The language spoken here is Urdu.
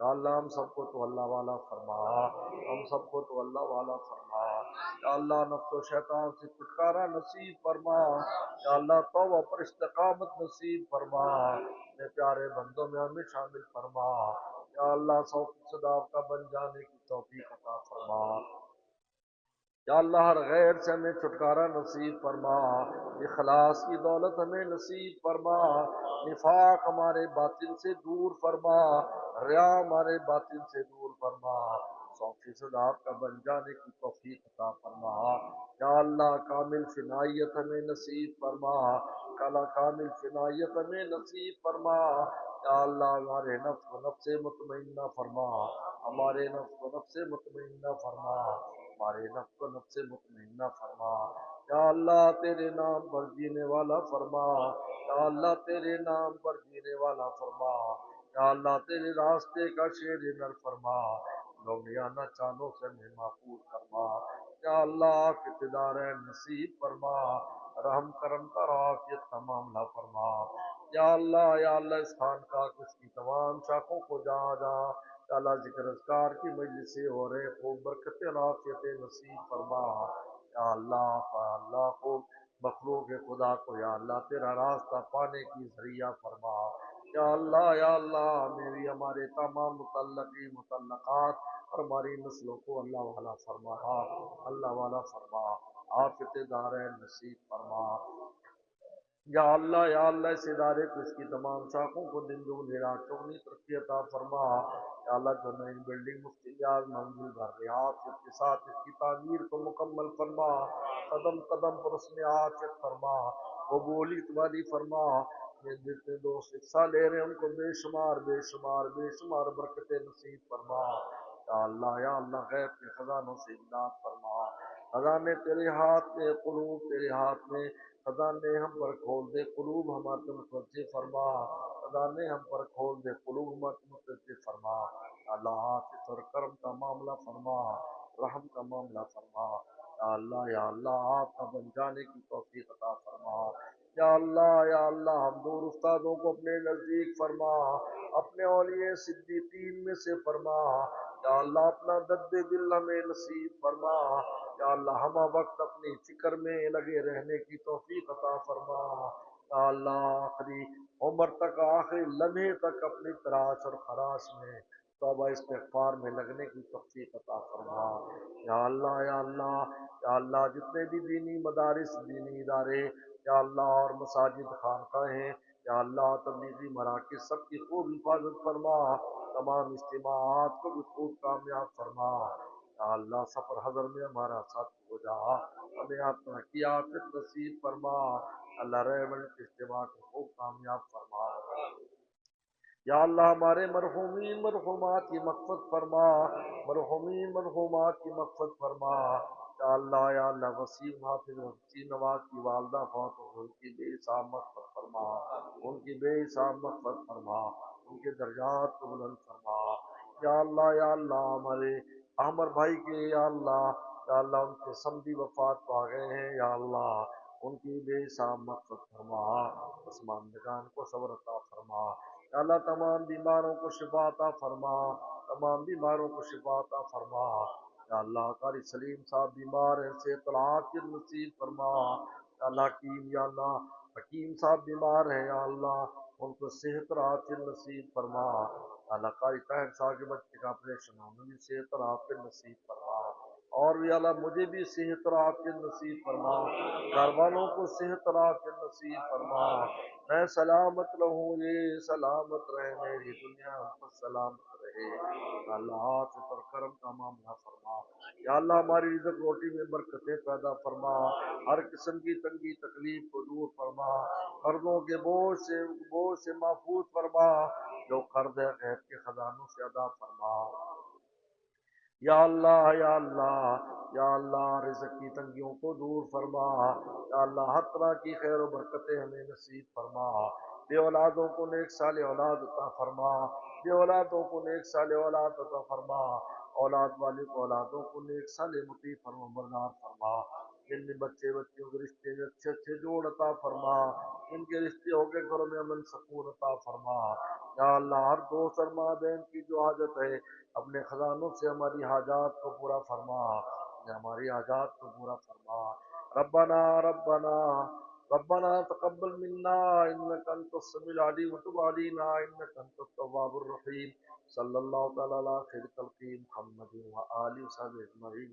یا اللہ ہم سب کو تو اللہ والا فرما، ہم سب کو تو اللہ والا فرما۔ یا اللہ نفس و شیطان سے چھٹکارا نصیب فرما، یا اللہ توبہ پر استقامت نصیب فرما، اپنے پیارے بندوں میں ہمیں شامل فرما۔ یا اللہ 100% آپ کا بن جانے کی توفیق عطا فرما۔ یا اللہ ہر غیر سے ہمیں چھٹکارا نصیب فرما، اخلاص کی دولت ہمیں نصیب فرما، نفاق ہمارے باطن سے دور فرما، ریا ہمارے باطن سے دور فرما، 100% آپ کا بن جانے کی توفیق عطا فرما۔ یا اللہ کامل فنائیت ہمیں نصیب فرما، کامل فنائیت ہمیں نصیب فرما۔ یا اللہ ہمارے نفس و نفس مطمئنہ فرما، ہمارے نفس و نفس مطمئنہ فرما، ہمارے نفس و نفس مطمئنہ فرما۔ یا اللہ تیرے نام پر جینے والا فرما، یا اللہ تیرے نام پر جینے والا فرما، یا اللہ تیرے راستے کا شیر نر فرما، لوگیانہ چانوں سے ہمیں محفوظ فرما۔ یا اللہ اقتدار نصیب فرما، رحم کرم کا عافیت کا معاملہ فرما۔ یا اللہ اس خانقاہ کو اس کی تمام شاخوں کو جہاں جہاں یا اللہ ذکر اذکار کی مجلسیں ہو رہے خوب برکت عافیت نصیب فرما۔ یا اللہ کو مخلوق خدا کو یا اللہ تیرا راستہ پانے کی ذریعہ فرما۔ یا اللہ میری ہمارے تمام متعلقی متعلقات اور ہماری نسلوں کو اللہ والا فرما، اللہ والا فرما، عافیت دارین نصیب فرما۔ یا اللہ اس ادارے کو اس کی تمام شاخوں کو دن دگنی رات چوگنی ترقی عطا فرما۔ یا اللہ جو نئی بلڈنگ مفتی نیاز منزل بھر ریاض کے ساتھ اس کی تعمیر کو مکمل فرما، قدم قدم پر اس میں عافیت فرما، قبولیت والی فرما۔ یہ جتنے دوست حصہ لے رہے ہیں ان کو بے شمار بے شمار بے شمار برکتیں نصیب فرما۔ یا اللہ غیب کے خزانوں سے امداد فرما، خزانے تیرے ہاتھ میں، قلوب تیرے ہاتھ میں، خزانے ہم پر کھول دے، قلوب ہمارے متوجہ فرما، خزانے ہم پر کھول دے، قلوب ہمارے متوجہ فرما۔ اللہ حافظ اور کرم کا معاملہ فرما، رحم کا معاملہ فرما۔ یا اللہ آپ کا بن جانے کی توفیق عطا فرما۔ یا اللہ ہم دور استادوں کو اپنے نزدیک فرما، اپنے اولیاء صدیقین میں سے فرما۔ یا اللہ اپنا درد دل ہمیں نصیب فرما۔ یا اللہ ہم وقت اپنی فکر میں لگے رہنے کی توفیق عطا فرما۔ یا اللہ آخری عمر تک، آخری لمحے تک اپنی تراش اور خراش میں توبہ استغفار میں لگنے کی توفیق عطا فرما۔ یا اللہ جتنے بھی دینی مدارس دینی ادارے یا اللہ اور مساجد خانقاہیں یا اللہ تبلیغی مراکز سب کی خوب حفاظت فرما، تمام اجتماعات کو بھی خوب کامیاب فرما۔ یا اللہ سفر حضر میں ہمارا ساتھ ہو جا، ہمیں اپنا کی عافیت نصیب فرما، اللہ رحمت اجتماع کو خوب کامیاب فرما۔ یا اللہ ہمارے مرحومین مرحومات کی مغفرت فرما، مرحومین مرحومات کی مغفرت فرما۔ یا اللہ وسیم حافظ وسیم نواز کی والدہ فوت ہو، ان کی بے حساب مغفرت فرما، ان کی بے حساب مغفرت فرما، ان کے درجات کو بلند فرما۔ یا اللہ ہمارے احمد بھائی کے یا اللہ ان کے سمدی وفات پا گئے ہیں، یا اللہ ان کی بے حساب مغفرت فرما، پسماندگان کو صبر عطا فرما۔ یا اللہ تمام بیماروں کو شفا عطا فرما، تمام بیماروں کو شفا عطا فرما۔ یا اللہ قاری سلیم صاحب بیمار ہیں، صحت العافیت نصیب فرما۔ یا اللہ حکیم صاحب بیمار ہیں، یا اللہ ان کو صحت اور عافیت نصیب فرما۔ یا اللہ قاری طاہر صاحب کے بچے کا آپریشن ہونے بھی صحت اور عافیت نصیب فرما، اور بھی اللہ مجھے بھی صحت اور عافیت نصیب فرما، گھر والوں کو صحت اور عافیت نصیب فرما، میں سلامت رہوں، یہ سلامت رہے، میری دنیا ہم پر سلامت رہے۔ اللہ حافظ اور کرم کا معاملہ فرما۔ یا اللہ ہماری رزق روٹی میں برکتیں پیدا فرما، ہر قسم کی تنگی تکلیف کو دور فرما، قرضوں کے بوجھ سے محفوظ فرما، جو قرض ہے غیب کے خزانوں سے ادا فرما۔ یا اللہ رزق کی تنگیوں کو دور فرما، یا اللہ ہر طرح کی خیر و برکتیں ہمیں نصیب فرما، بے اولادوں کو نیک صالح اولاد عطا فرما، بے اولادوں کو نیک صالح اولاد عطا فرما، اولاد والے کو اولادوں کو نیک صالح مطیع فرما بردار فرما، جن میں بچے بچیوں کے رشتے میں اچھے اچھے جوڑ عطا فرما، ان کے رشتے ہو کے گھروں میں امن سکون عطا فرما۔ یا اللہ ہر دوست اور ماں بہن کی جو حاجت ہے اپنے خزانوں سے ہماری حاجات کو پورا فرما، یا ہماری حاجات کو پورا فرما۔ ربنا ربنا ربنا تقبل منا انك انت السميع العليم وتب علينا انك انت التواب الرحيم۔ صلی اللہ تعالی علی خیر خلقہ محمد و آلہ وصحبہ اجمعین۔